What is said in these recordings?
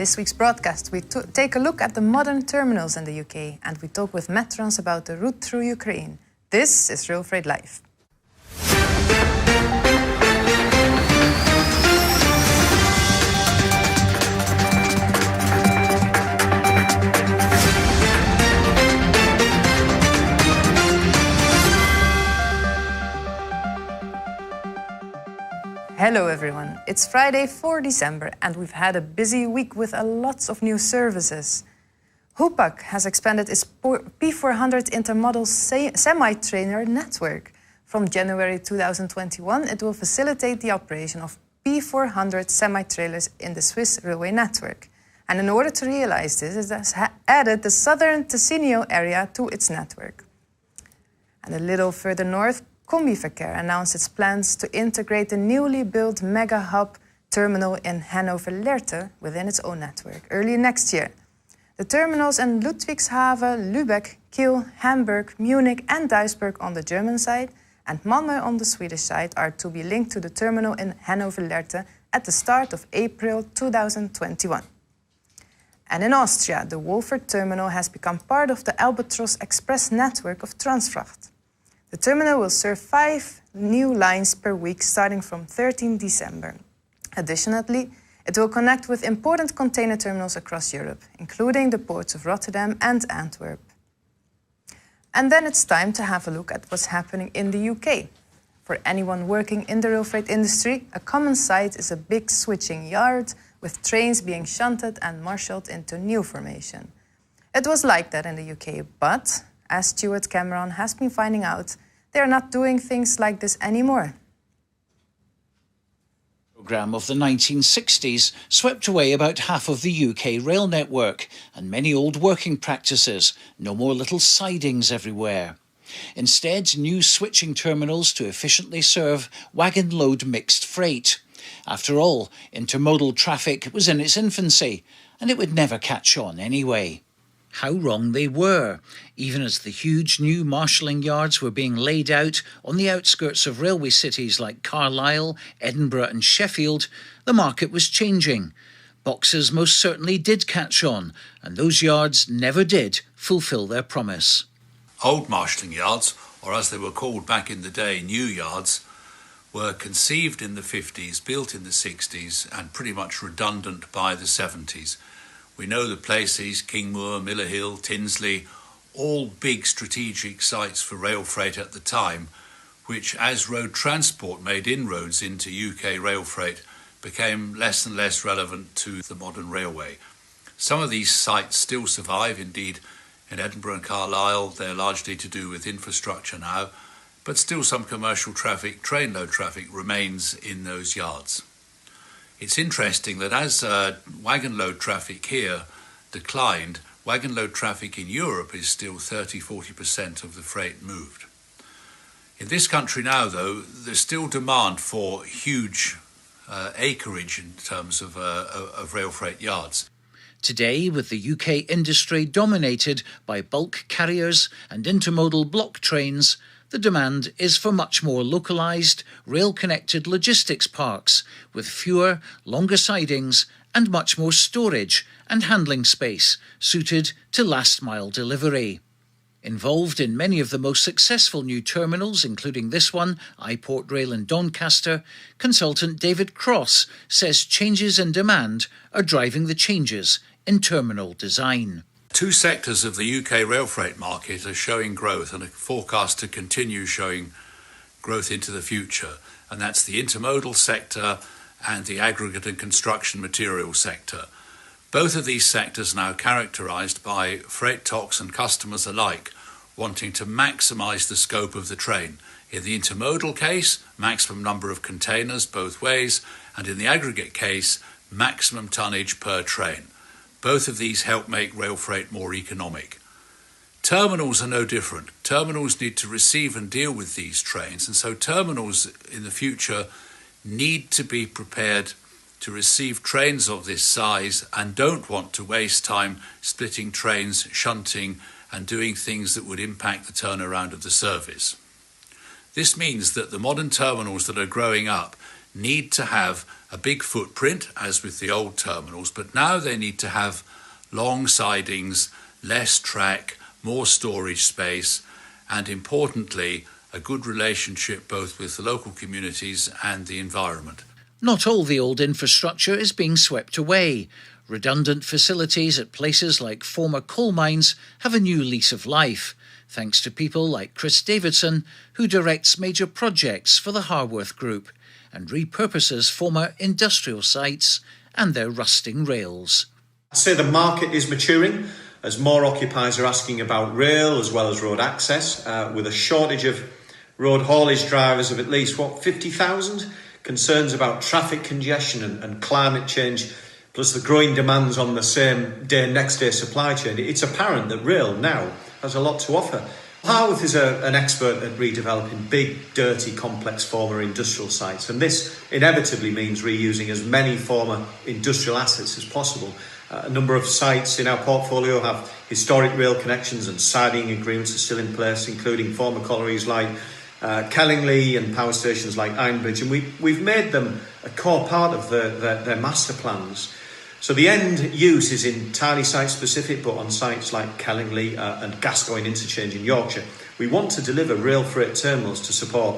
this week's broadcast, we take a look at the modern terminals in the UK and we talk with Metrons about the route through Ukraine. This is RailFreight Live. Hello everyone, it's Friday 4 December and we've had a busy week with lots of new services. Hupak has expanded its P400 intermodal semi-trailer network. From January 2021, it will facilitate the operation of P400 semi-trailers in the Swiss railway network. And in order to realize this, it has added the southern Ticino area to its network. And a little further north, Combiverkehr announced its plans to integrate the newly built mega hub terminal in Hannover-Lehrte within its own network early next year. The terminals in Ludwigshafen, Lübeck, Kiel, Hamburg, Munich and Duisburg on the German side and Malmö on the Swedish side are to be linked to the terminal in Hannover-Lehrte at the start of April 2021. And in Austria, the Wolfert terminal has become part of the Albatros Express network of Transfracht. The terminal will serve 5 new lines per week starting from 13 December. Additionally, it will connect with important container terminals across Europe, including the ports of Rotterdam and Antwerp. And then it's time to have a look at what's happening in the UK. For anyone working in the rail freight industry, a common sight is a big switching yard with trains being shunted and marshalled into new formation. It was like that in the UK, but as Stuart Cameron has been finding out, they are not doing things like this anymore. The programme of the 1960s swept away about half of the UK rail network and many old working practices, no more little sidings everywhere. Instead, new switching terminals to efficiently serve wagon-load mixed freight. After all, intermodal traffic was in its infancy, and it would never catch on anyway. How wrong they were. Even as the huge new marshalling yards were being laid out on the outskirts of railway cities like Carlisle, Edinburgh and Sheffield, the market was changing. Boxes most certainly did catch on, and those yards never did fulfil their promise. Old marshalling yards, or as they were called back in the day, new yards, were conceived in the 50s, built in the 60s and pretty much redundant by the 70s. We know the places, Kingmoor, Miller Hill, Tinsley, all big strategic sites for rail freight at the time, which as road transport made inroads into UK rail freight became less and less relevant to the modern railway. Some of these sites still survive, indeed in Edinburgh and Carlisle they're largely to do with infrastructure now, but still some commercial traffic, train load traffic remains in those yards. It's interesting that as wagon load traffic here declined, wagon load traffic in Europe is still 30-40% of the freight moved. In this country now, though, there's still demand for huge acreage in terms of rail freight yards. Today, with the UK industry dominated by bulk carriers and intermodal block trains, the demand is for much more localised, rail-connected logistics parks with fewer, longer sidings and much more storage and handling space suited to last-mile delivery. Involved in many of the most successful new terminals, including this one, iPort Rail in Doncaster, consultant David Cross says changes in demand are driving the changes in terminal design. 2 sectors of the UK rail freight market are showing growth and are forecast to continue showing growth into the future, and that's the intermodal sector and the aggregate and construction material sector. Both of these sectors are now characterised by freight talks and customers alike wanting to maximise the scope of the train. In the intermodal case, maximum number of containers both ways, and in the aggregate case, maximum tonnage per train. Both of these help make rail freight more economic. Terminals are no different. Terminals need to receive and deal with these trains, and so terminals in the future need to be prepared to receive trains of this size and don't want to waste time splitting trains, shunting, and doing things that would impact the turnaround of the service. This means that the modern terminals that are growing up need to have a big footprint, as with the old terminals, but now they need to have long sidings, less track, more storage space, and importantly, a good relationship both with the local communities and the environment. Not all the old infrastructure is being swept away. Redundant facilities at places like former coal mines have a new lease of life, thanks to people like Chris Davidson, who directs major projects for the Harworth Group and repurposes former industrial sites and their rusting rails. I'd say the market is maturing as more occupiers are asking about rail as well as road access, with a shortage of road haulage drivers of at least, 50,000? Concerns about traffic congestion and climate change, plus the growing demands on the same day, next day supply chain. It's apparent that rail now has a lot to offer. Harworth is an expert at redeveloping big, dirty, complex former industrial sites, and this inevitably means reusing as many former industrial assets as possible. A number of sites in our portfolio have historic rail connections and siding agreements are still in place, including former collieries like Kellingley and power stations like Ironbridge, and we've made them a core part of their master plans. So the end use is entirely site-specific, but on sites like Kellingley and Gascoigne Interchange in Yorkshire, we want to deliver rail freight terminals to support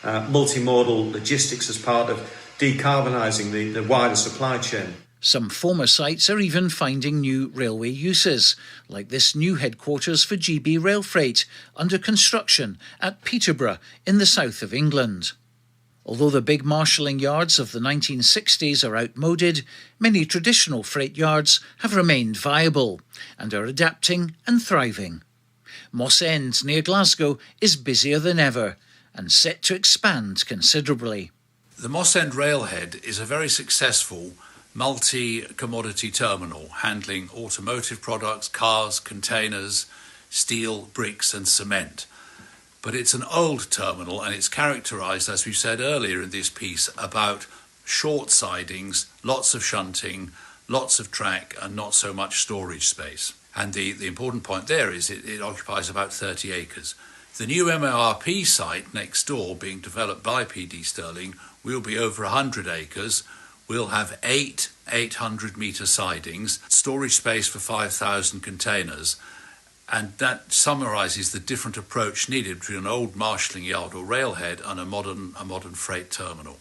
multimodal logistics as part of decarbonising the wider supply chain. Some former sites are even finding new railway uses, like this new headquarters for GB RailFreight, under construction at Peterborough in the south of England. Although the big marshalling yards of the 1960s are outmoded, many traditional freight yards have remained viable and are adapting and thriving. Moss End, near Glasgow, is busier than ever and set to expand considerably. The Moss End Railhead is a very successful multi-commodity terminal handling automotive products, cars, containers, steel, bricks and cement. But it's an old terminal and it's characterised, as we said earlier in this piece, about short sidings, lots of shunting, lots of track and not so much storage space. And the important point there is it occupies about 30 acres. The new MORP site next door, being developed by PD Stirling, will be over 100 acres. We'll have 8 800-metre sidings, storage space for 5,000 containers, and that summarises the different approach needed between an old marshalling yard or railhead and a modern freight terminal.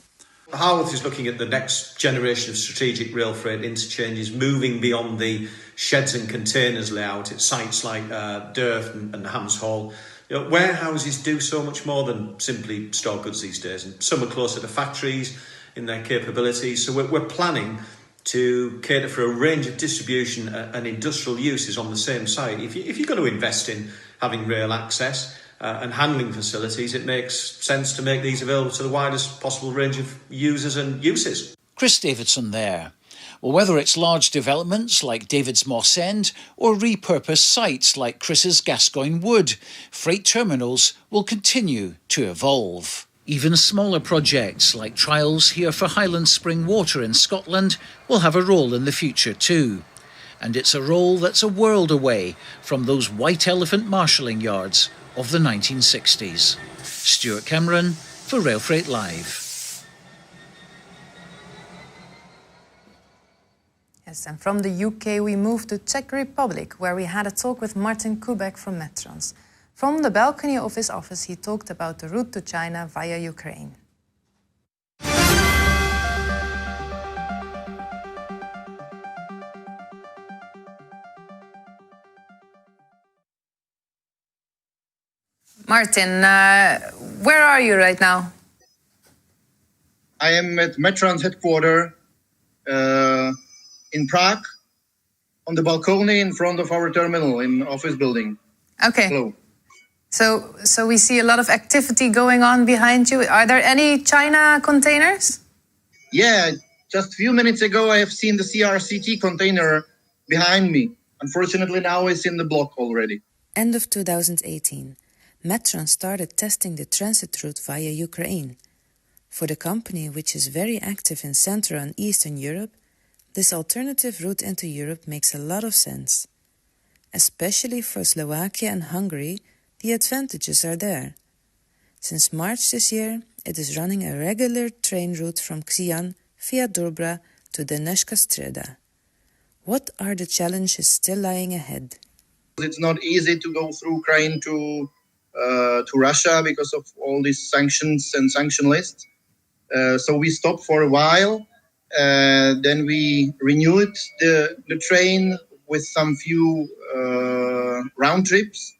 Harworth is looking at the next generation of strategic rail freight interchanges, moving beyond the sheds and containers layout at sites like Durf and Hams Hall. Warehouses do so much more than simply store goods these days, and some are closer to factories in their capabilities. So we're planning to cater for a range of distribution and industrial uses on the same site. If you're going to invest in having rail access and handling facilities, it makes sense to make these available to the widest possible range of users and uses. Chris Davidson there. Well, whether it's large developments like David's Moss End or repurposed sites like Chris's Gascoigne Wood, freight terminals will continue to evolve. Even smaller projects like trials here for Highland Spring Water in Scotland will have a role in the future too. And it's a role that's a world away from those white elephant marshalling yards of the 1960s. Stuart Cameron for RailFreight Live. Yes, and from the UK we moved to Czech Republic, where we had a talk with Martin Kubek from Metrans. From the balcony of his office, he talked about the route to China via Ukraine. Martin, where are you right now? I am at Metrans headquarters in Prague, on the balcony in front of our terminal in office building. Okay. Hello. So we see a lot of activity going on behind you. Are there any China containers? Yeah, just a few minutes ago I have seen the CRCT container behind me. Unfortunately now it's in the block already. End of 2018, Metron started testing the transit route via Ukraine. For the company, which is very active in Central and Eastern Europe, this alternative route into Europe makes a lot of sense. Especially for Slovakia and Hungary, the advantages are there. Since March this year, it is running a regular train route from Xi'an via Dobra to Donetska Streda. What are the challenges still lying ahead? It's not easy to go through Ukraine to Russia because of all these sanctions and sanction lists. So we stopped for a while. Then we renewed the train with some few round trips.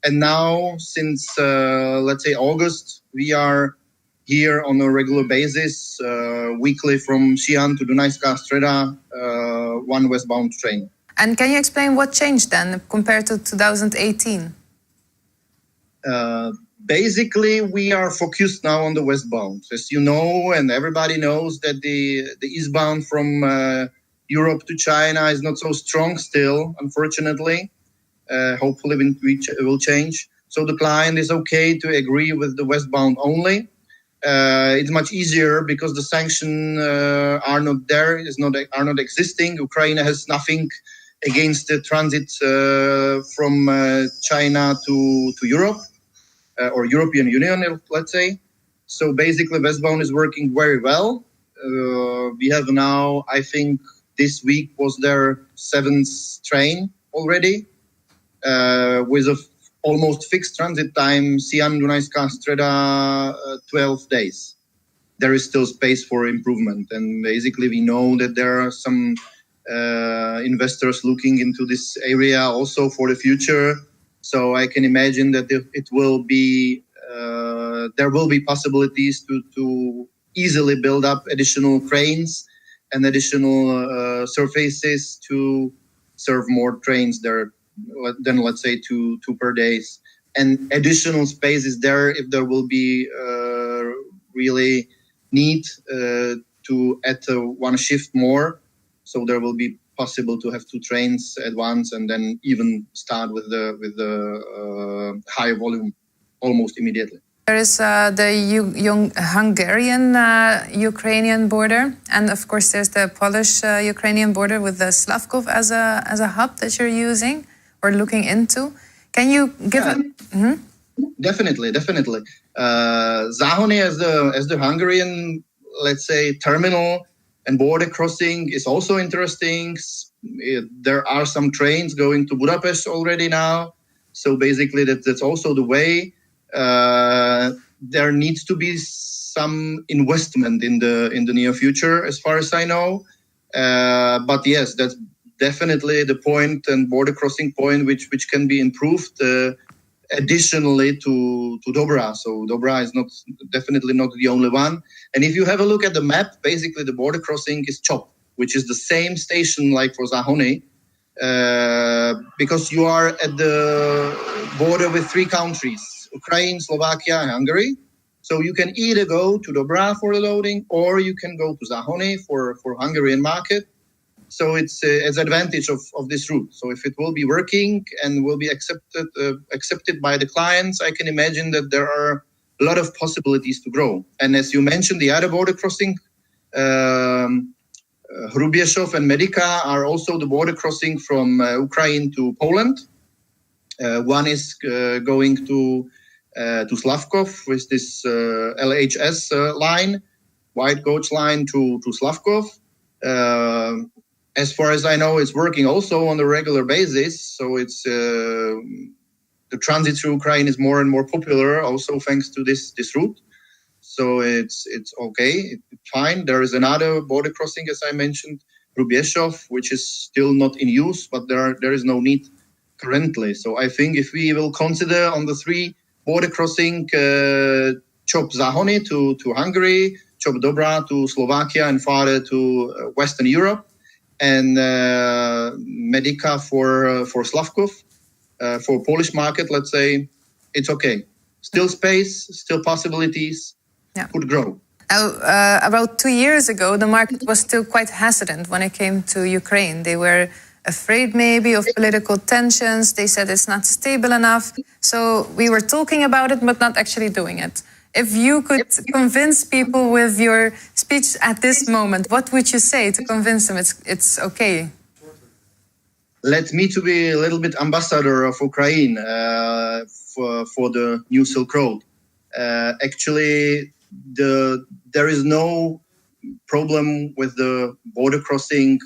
And now, since, let's say, August, we are here on a regular basis, weekly from Xi'an to Donetska Streda, one westbound train. And can you explain what changed then compared to 2018? Basically, we are focused now on the westbound. As you know, and everybody knows that the eastbound from Europe to China is not so strong still, unfortunately. Hopefully it will change. So the client is okay to agree with the westbound only. It's much easier because the sanctions are not there, are not existing. Ukraine has nothing against the transit from China to Europe or European Union, let's say. So basically, westbound is working very well. We have now, I think, this week was their 7th train already, with a almost fixed transit time, Xi'an Donetska Streda, 12 days. There is still space for improvement. And basically, we know that there are some investors looking into this area also for the future. So I can imagine that it will be, there will be possibilities to easily build up additional trains and additional surfaces to serve more trains there than, let's say, two per day. And additional space is there if there will be really need to add one shift more. So there will be possible to have 2 trains at once and then even start with the high volume almost immediately. There is the Hungarian-Ukrainian border, and of course there's the Polish-Ukrainian border with the Slavkov as a hub that you're using or looking into. Can you give Definitely. Záhony as the Hungarian, let's say, terminal and border crossing is also interesting. There are some trains going to Budapest already now. So basically that's also the way. There needs to be some investment in the near future, as far as I know. But yes, that's definitely the point and border crossing point which can be improved additionally to Dobra. So Dobra is definitely not the only one. And if you have a look at the map, basically the border crossing is Chop, which is the same station like for Záhony, because you are at the border with 3 countries, Ukraine, Slovakia, and Hungary. So you can either go to Dobra for the loading, or you can go to Záhony for Hungarian market. So it's advantage of this route. So if it will be working and will be accepted by the clients, I can imagine that there are a lot of possibilities to grow. And as you mentioned, the other border crossing, Hrubieszów and Medica are also the border crossing from Ukraine to Poland. One is going to Slavkov with this LHS line, white coach line to Slavkov. As far as I know, it's working also on a regular basis. So it's the transit through Ukraine is more and more popular, also thanks to this route. So it's okay, it's fine. There is another border crossing, as I mentioned, Hrubieszów, which is still not in use, but there is no need currently. So I think if we will consider on the 3 border crossing, Chop Záhony to Hungary, Chop Dobra to Slovakia and farther to Western Europe, and Medica for Slavkov, for Polish market, let's say, it's okay. Still space, still possibilities, could grow. Now, about 2 years ago, the market was still quite hesitant when it came to Ukraine. They were afraid maybe of political tensions. They said it's not stable enough. So we were talking about it, but not actually doing it. If you could convince people with your speech at this moment, what would you say to convince them it's okay? Let me to be a little bit ambassador of Ukraine for the new Silk Road. Actually, there is no problem with the border crossing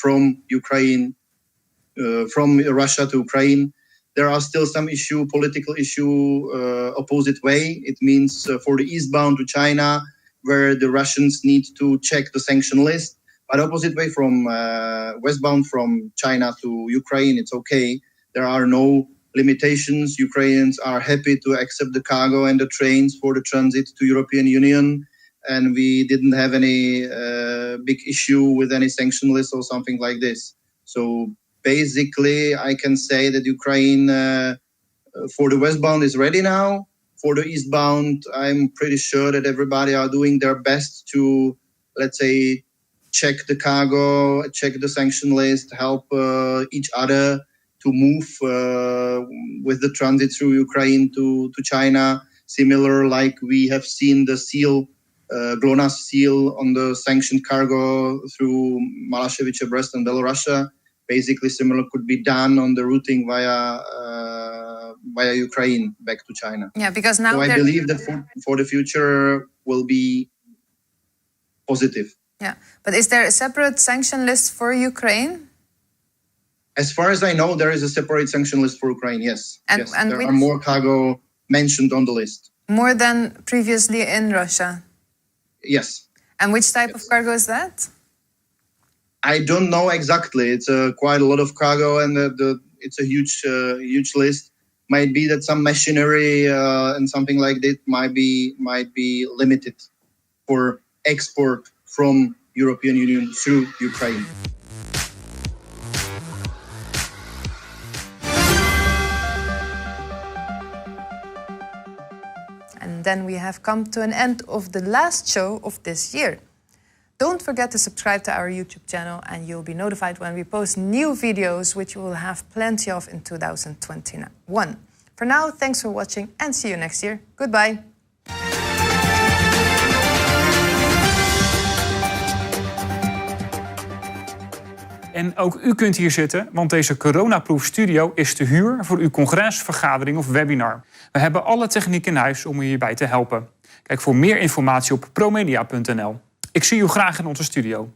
from Ukraine, from Russia to Ukraine. There are still some political issue, opposite way. It means for the eastbound to China, where the Russians need to check the sanction list. But opposite way from westbound from China to Ukraine, it's okay. There are no limitations. Ukrainians are happy to accept the cargo and the trains for the transit to European Union. And we didn't have any big issue with any sanction list or something like this. So basically, I can say that Ukraine for the westbound is ready now. For the eastbound, I'm pretty sure that everybody are doing their best to, let's say, check the cargo, check the sanction list, help each other to move with the transit through Ukraine to China. Similar like we have seen the seal, GLONASS seal on the sanctioned cargo through Malashevich, Brest and Belarus. Basically similar could be done on the routing via Ukraine back to China. Yeah, because now so I believe that for the future will be positive. Yeah, but is there a separate sanction list for Ukraine? As far as I know, there is a separate sanction list for Ukraine, yes. And there are more cargo mentioned on the list. More than previously in Russia? Yes. And which type of cargo is that? I don't know exactly. It's quite a lot of cargo, and it's a huge list. Might be that some machinery and something like that might be limited for export from European Union through Ukraine. And then we have come to an end of the last show of this year. Don't forget to subscribe to our YouTube channel and you'll be notified when we post new videos, which we will have plenty of in 2021. For now, thanks for watching and see you next year. Goodbye. En ook u kunt hier zitten, want deze coronaproof studio is te huur voor uw congres, vergadering of webinar. We hebben alle techniek in huis om u hierbij te helpen. Kijk voor meer informatie op promedia.nl. Ik zie u graag in onze studio.